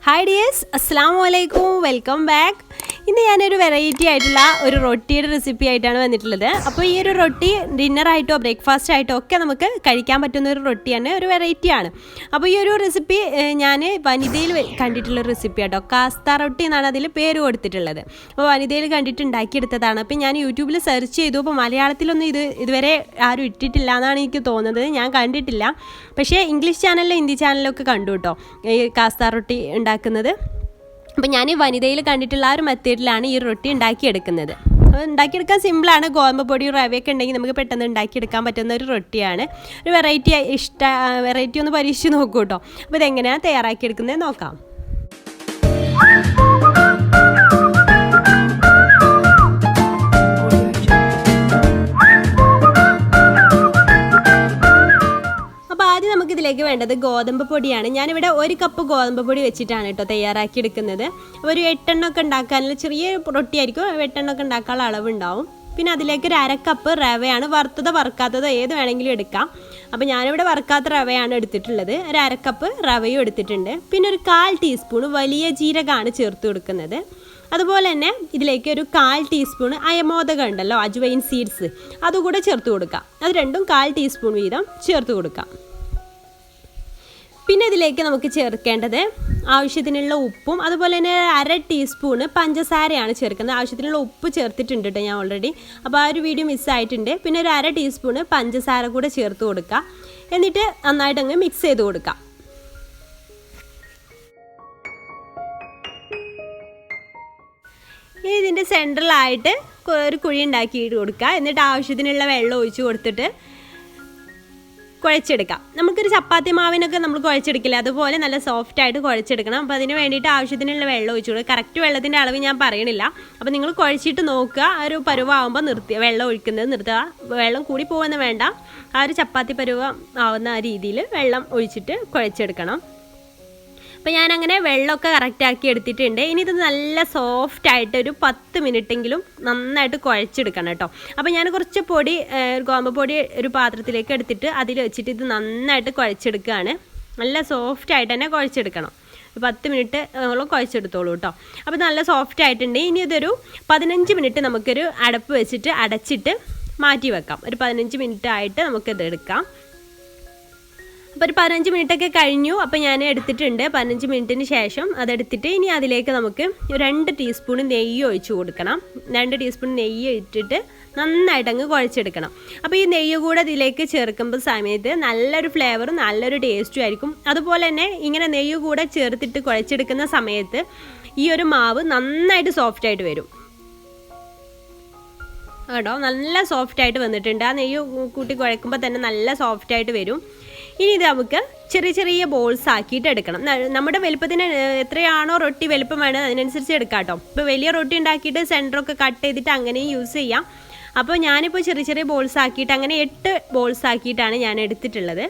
Hi dears, അസ്സലാമു അലൈക്കും, welcome back. ഇന്ന് ഞാനൊരു വെറൈറ്റി ആയിട്ടുള്ള ഒരു റൊട്ടിയുടെ റെസിപ്പി ആയിട്ടാണ് വന്നിട്ടുള്ളത്. അപ്പോൾ ഈ ഒരു റൊട്ടി ഡിന്നറായിട്ടോ ബ്രേക്ക്ഫാസ്റ്റ് ആയിട്ടോ ഒക്കെ നമുക്ക് കഴിക്കാൻ പറ്റുന്ന ഒരു റൊട്ടിയാണ്, ഒരു വെറൈറ്റിയാണ്. അപ്പോൾ ഈ ഒരു റെസിപ്പി ഞാൻ വനിതയിൽ കണ്ടിട്ടുള്ള റെസിപ്പി ആട്ടോ. കാസ്ത റൊട്ടി എന്നാണ് അതിൽ പേര് കൊടുത്തിട്ടുള്ളത്. അപ്പോൾ വനിതയിൽ കണ്ടിട്ട് ഉണ്ടാക്കിയെടുത്തതാണ്. അപ്പോൾ ഞാൻ യൂട്യൂബിൽ സെർച്ച് ചെയ്തു. അപ്പോൾ മലയാളത്തിലൊന്നും ഇതുവരെ ആരും ഇട്ടിട്ടില്ല എന്നാണ് എനിക്ക് തോന്നുന്നത്. ഞാൻ കണ്ടിട്ടില്ല. പക്ഷേ ഇംഗ്ലീഷ് ചാനലിലും ഹിന്ദി ചാനലിലൊക്കെ കണ്ടു കേട്ടോ ഈ കാസ്ത റൊട്ടി ഉണ്ടാക്കുന്നത്. അപ്പോൾ ഞാൻ വനിതയിൽ കണ്ടിട്ടുള്ള ആ ഒരു മെത്തേഡിലാണ് ഈ റൊട്ടി ഉണ്ടാക്കിയെടുക്കുന്നത്. അപ്പോൾ ഉണ്ടാക്കിയെടുക്കാൻ സിമ്പിളാണ്. ഗോതമ്പ് പൊടിയും റവയൊക്കെ ഉണ്ടെങ്കിൽ നമുക്ക് പെട്ടെന്ന് ഉണ്ടാക്കിയെടുക്കാൻ പറ്റുന്ന ഒരു റൊട്ടിയാണ്. ഒരു വെറൈറ്റി ഒന്ന് പരീക്ഷിച്ച് നോക്കൂ കേട്ടോ. അപ്പോൾ ഇതെങ്ങനെയാണ് തയ്യാറാക്കിയെടുക്കുന്നത് നോക്കാം. നമുക്കിതിലേക്ക് വേണ്ടത് ഗോതമ്പ് പൊടിയാണ്. ഞാനിവിടെ 1 കപ്പ് ഗോതമ്പ് പൊടി വെച്ചിട്ടാണ് കേട്ടോ തയ്യാറാക്കി എടുക്കുന്നത്. ഒരു 8 എണ്ണമൊക്കെ ഉണ്ടാക്കാനുള്ള ചെറിയ റൊട്ടിയായിരിക്കും, 8 എണ്ണമൊക്കെ ഉണ്ടാക്കാനുള്ള അളവുണ്ടാവും. പിന്നെ അതിലേക്ക് ഒരു 1/2 കപ്പ് റവയാണ്. വറുത്തതോ വറുക്കാത്തതോ ഏത് വേണമെങ്കിലും എടുക്കാം. അപ്പോൾ ഞാനിവിടെ വറുക്കാത്ത റവയാണ് എടുത്തിട്ടുള്ളത്. ഒരു 1/2 കപ്പ് റവയും എടുത്തിട്ടുണ്ട്. പിന്നെ ഒരു 1/4 ടീസ്പൂൺ വലിയ ജീരകമാണ് ചേർത്ത് കൊടുക്കുന്നത്. അതുപോലെ തന്നെ ഇതിലേക്ക് ഒരു 1/4 ടീസ്പൂൺ അയമോദകം ഉണ്ടല്ലോ, അജ്വൈൻ സീഡ്സ്, അതുകൂടെ ചേർത്ത് കൊടുക്കാം. അത് രണ്ടും 1/4 ടീസ്പൂൺ വീതം ചേർത്ത് കൊടുക്കാം. പിന്നെ ഇതിലേക്ക് നമുക്ക് ചേർക്കേണ്ടത് ആവശ്യത്തിനുള്ള ഉപ്പും അതുപോലെ തന്നെ 1/2 ടീസ്പൂണ് പഞ്ചസാരയാണ് ചേർക്കുന്നത്. ആവശ്യത്തിനുള്ള ഉപ്പ് ചേർത്തിട്ടുണ്ട് കേട്ടോ ഞാൻ ഓൾറെഡി. അപ്പോൾ ആ ഒരു വീഡിയോ മിസ്സായിട്ടുണ്ട്. പിന്നെ ഒരു 1/2 ടീസ്പൂണ് പഞ്ചസാര കൂടെ ചേർത്ത് കൊടുക്കുക. എന്നിട്ട് നന്നായിട്ട് അങ്ങ് മിക്സ് ചെയ്ത് കൊടുക്കാം. ഇനി ഇതിൻ്റെ സെൻട്രലായിട്ട് ഒരു കുഴി ഉണ്ടാക്കിയിട്ട് കൊടുക്കുക. എന്നിട്ട് ആവശ്യത്തിനുള്ള വെള്ളം ഒഴിച്ച് കൊടുത്തിട്ട് കുഴച്ചെടുക്കാം. നമുക്കൊരു ചപ്പാത്തി മാവിനൊക്കെ നമ്മൾ കുഴച്ചെടുക്കില്ല, അതുപോലെ നല്ല സോഫ്റ്റായിട്ട് കുഴച്ചെടുക്കണം. അപ്പോൾ അതിന് വേണ്ടിയിട്ട് ആവശ്യത്തിനുള്ള വെള്ളം ഒഴിച്ചു കൊടുക്കുക. കറക്റ്റ് വെള്ളത്തിൻ്റെ അളവ് ഞാൻ പറയണില്ല. അപ്പോൾ നിങ്ങൾ കുഴച്ചിട്ട് നോക്കുക. ഒരു പരുവാകുമ്പോൾ വെള്ളം ഒഴിക്കുന്നത് നിർത്തുക. വെള്ളം കൂടി പോകുമെന്ന് വേണ്ട. ആ ഒരു ചപ്പാത്തി പരുവം ആവുന്ന രീതിയിൽ വെള്ളം ഒഴിച്ചിട്ട് കുഴച്ചെടുക്കണം. അപ്പോൾ ഞാനങ്ങനെ വെള്ളമൊക്കെ കറക്റ്റാക്കി എടുത്തിട്ടുണ്ട്. ഇനി ഇത് നല്ല സോഫ്റ്റായിട്ട് ഒരു 10 മിനിറ്റെങ്കിലും നന്നായിട്ട് കുഴച്ചെടുക്കണം കേട്ടോ. അപ്പോൾ ഞാൻ കുറച്ച് പൊടി, ഗോതമ്പ് പൊടി ഒരു പാത്രത്തിലേക്ക് എടുത്തിട്ട് അതിൽ വെച്ചിട്ട് ഇത് നന്നായിട്ട് കുഴച്ചെടുക്കുകയാണ്. നല്ല സോഫ്റ്റായിട്ട് തന്നെ കുഴച്ചെടുക്കണം. 10 മിനിറ്റ് നമ്മൾ കുഴച്ചെടുത്തോളൂ കേട്ടോ. അപ്പോൾ നല്ല സോഫ്റ്റ് ആയിട്ടുണ്ട്. ഇനി ഇതൊരു 15 മിനിറ്റ് നമുക്കൊരു അടപ്പ് വെച്ചിട്ട് അടച്ചിട്ട് മാറ്റി വെക്കാം. ഒരു 15 മിനിറ്റ് ആയിട്ട് നമുക്കിത് എടുക്കാം. അപ്പോൾ ഒരു 15 മിനിറ്റൊക്കെ കഴിഞ്ഞു. അപ്പോൾ ഞാൻ എടുത്തിട്ടുണ്ട്. 15 മിനിറ്റിന് ശേഷം അതെടുത്തിട്ട് ഇനി അതിലേക്ക് നമുക്ക് 2 ടീസ്പൂൺ നെയ്യ് ഒഴിച്ച് കൊടുക്കണം. 2 ടീസ്പൂൺ നെയ്യ് ഇട്ടിട്ട് നന്നായിട്ട് അങ്ങ് കുഴച്ചെടുക്കണം. അപ്പോൾ ഈ നെയ്യ് കൂടെ ഇതിലേക്ക് ചേർക്കുമ്പോൾ സമയത്ത് നല്ലൊരു ഫ്ലേവറും നല്ലൊരു ടേസ്റ്റും ആയിരിക്കും. അതുപോലെ തന്നെ ഇങ്ങനെ നെയ്യ് കൂടെ ചേർത്തിട്ട് കുഴച്ചെടുക്കുന്ന സമയത്ത് ഈ ഒരു മാവ് നന്നായിട്ട് സോഫ്റ്റായിട്ട് വരും കേട്ടോ. നല്ല സോഫ്റ്റായിട്ട് വന്നിട്ടുണ്ട്. ആ നെയ്യ് കൂട്ടി കുഴക്കുമ്പോൾ തന്നെ നല്ല സോഫ്റ്റായിട്ട് വരും. ഇനി ഇത് നമുക്ക് ചെറിയ ചെറിയ ബോൾസ് ആക്കിയിട്ട് എടുക്കണം. നമ്മുടെ വലുപ്പത്തിന് എത്രയാണോ റൊട്ടി വലുപ്പം വേണത് അതിനനുസരിച്ച് എടുക്കാം കേട്ടോ. ഇപ്പോൾ വലിയ റൊട്ടി ഉണ്ടാക്കിയിട്ട് സെൻറ്ററൊക്കെ കട്ട് ചെയ്തിട്ട് അങ്ങനെയും യൂസ് ചെയ്യാം. അപ്പോൾ ഞാനിപ്പോൾ ചെറിയ ചെറിയ ബോൾസ് ആക്കിയിട്ട് അങ്ങനെ 8 ബോൾസ് ആക്കിയിട്ടാണ് ഞാൻ എടുത്തിട്ടുള്ളത്.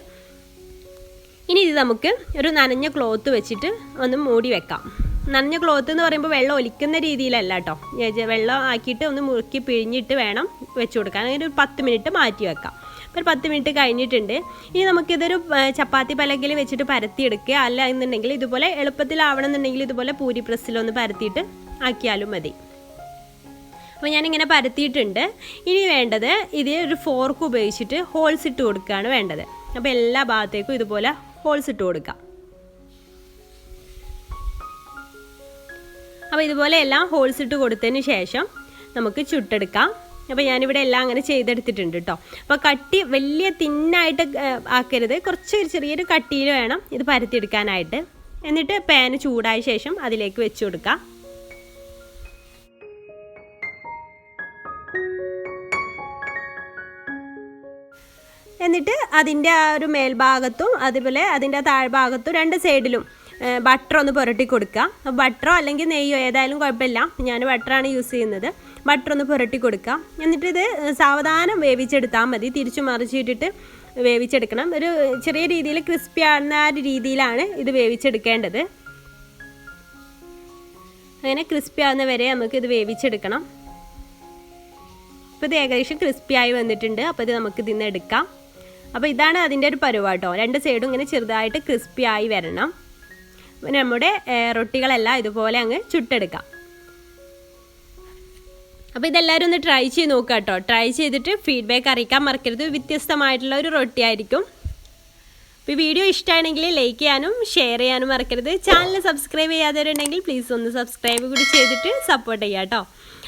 ഇനി ഇത് നമുക്ക് ഒരു നനഞ്ഞ ക്ലോത്ത് വെച്ചിട്ട് ഒന്ന് മൂടി വെക്കാം. നനഞ്ഞ ക്ലോത്ത് എന്ന് പറയുമ്പോൾ വെള്ളം ഒലിക്കുന്ന രീതിയിലല്ല കേട്ടോ. വെള്ളം ആക്കിയിട്ട് ഒന്ന് മുറുക്കി പിഴിഞ്ഞിട്ട് വേണം വെച്ച് കൊടുക്കാൻ. അങ്ങനെ ഒരു 10 മിനിറ്റ് മാറ്റി വെക്കാം. ഒരു 10 മിനിറ്റ് കഴിഞ്ഞിട്ടുണ്ട്. ഇനി നമുക്കിതൊരു ചപ്പാത്തി പലകയിൽ വെച്ചിട്ട് പരത്തിയെടുക്കുക. അല്ല എന്നുണ്ടെങ്കിൽ ഇതുപോലെ എളുപ്പത്തിലാവണമെന്നുണ്ടെങ്കിൽ ഇതുപോലെ പൂരി പ്രസ്സിലൊന്ന് പരത്തിയിട്ട് ആക്കിയാലും മതി. അപ്പോൾ ഞാനിങ്ങനെ പരത്തിയിട്ടുണ്ട്. ഇനി വേണ്ടത് ഇത് ഒരു ഫോർക്ക് ഉപയോഗിച്ചിട്ട് ഹോൾസ് ഇട്ട് കൊടുക്കുകയാണ് വേണ്ടത്. അപ്പോൾ എല്ലാ ഭാഗത്തേക്കും ഇതുപോലെ ഹോൾസ് ഇട്ട് കൊടുക്കാം. അപ്പോൾ ഇതുപോലെ എല്ലാം ഹോൾസ് ഇട്ട് കൊടുത്തതിന് ശേഷം നമുക്ക് ചുട്ടെടുക്കാം. അപ്പോൾ ഞാനിവിടെ എല്ലാം അങ്ങനെ ചെയ്തെടുത്തിട്ടുണ്ട് കേട്ടോ. അപ്പോൾ കട്ടി വലിയ തിന്നായിട്ട് ആക്കരുത്, കുറച്ച് ചെറിയൊരു കട്ടിയിൽ വേണം ഇത് പരത്തിയെടുക്കാനായിട്ട്. എന്നിട്ട് പാന് ചൂടായ ശേഷം അതിലേക്ക് വെച്ച് കൊടുക്കാം. എന്നിട്ട് അതിൻ്റെ ആ ഒരു മേൽഭാഗത്തും അതുപോലെ അതിൻ്റെ താഴ്ഭാഗത്തും 2 സൈഡിലും ബട്ടർ ഒന്ന് പുരട്ടി കൊടുക്കുക. ബട്ടറോ അല്ലെങ്കിൽ നെയ്യോ ഏതായാലും കുഴപ്പമില്ല. ഞാൻ ബട്ടറാണ് യൂസ് ചെയ്യുന്നത്. ബട്ടർ ഒന്ന് പുരട്ടി കൊടുക്കുക. എന്നിട്ട് ഇത് സാവധാനം വേവിച്ചെടുത്താൽ മതി. തിരിച്ചു മറിച്ചിട്ടിട്ട് വേവിച്ചെടുക്കണം. ഒരു ചെറിയ രീതിയിൽ ക്രിസ്പി ആകുന്ന ആ ഒരു രീതിയിലാണ് ഇത് വേവിച്ചെടുക്കേണ്ടത്. അങ്ങനെ ക്രിസ്പി ആകുന്ന വരെ നമുക്ക് ഇത് വേവിച്ചെടുക്കണം. ഇപ്പോൾ ഇത് ഏകദേശം ക്രിസ്പിയായി വന്നിട്ടുണ്ട്. അപ്പോൾ ഇത് നമുക്ക് ഇതിന്ന് എടുക്കാം. അപ്പോൾ ഇതാണ് അതിൻ്റെ ഒരു പരുവാട്ടോ. 2 സൈഡും ഇങ്ങനെ ചെറുതായിട്ട് ക്രിസ്പി ആയി വരണം. നമ്മുടെ റൊട്ടികളെല്ലാം ഇതുപോലെ അങ്ങ് ചുട്ടെടുക്കാം. അപ്പോൾ ഇതെല്ലാവരും ഒന്ന് ട്രൈ ചെയ്ത് നോക്കുക കേട്ടോ. ട്രൈ ചെയ്തിട്ട് ഫീഡ്ബാക്ക് അറിയിക്കാൻ മറക്കരുത്. വ്യത്യസ്തമായിട്ടുള്ള ഒരു റൊട്ടി ആയിരിക്കും. അപ്പോൾ ഈ വീഡിയോ ഇഷ്ടമാണെങ്കിൽ ലൈക്ക് ചെയ്യാനും ഷെയർ ചെയ്യാനും മറക്കരുത്. ചാനൽ സബ്സ്ക്രൈബ് ചെയ്യാത്തവരുണ്ടെങ്കിൽ പ്ലീസ് ഒന്ന് സബ്സ്ക്രൈബ് കൂടി ചെയ്തിട്ട് സപ്പോർട്ട് ചെയ്യാം കേട്ടോ.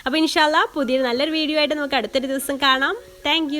അപ്പോൾ ഇൻഷാല്ലാ പുതിയൊരു നല്ലൊരു വീഡിയോ ആയിട്ട് നമുക്ക് അടുത്തൊരു ദിവസം കാണാം. താങ്ക്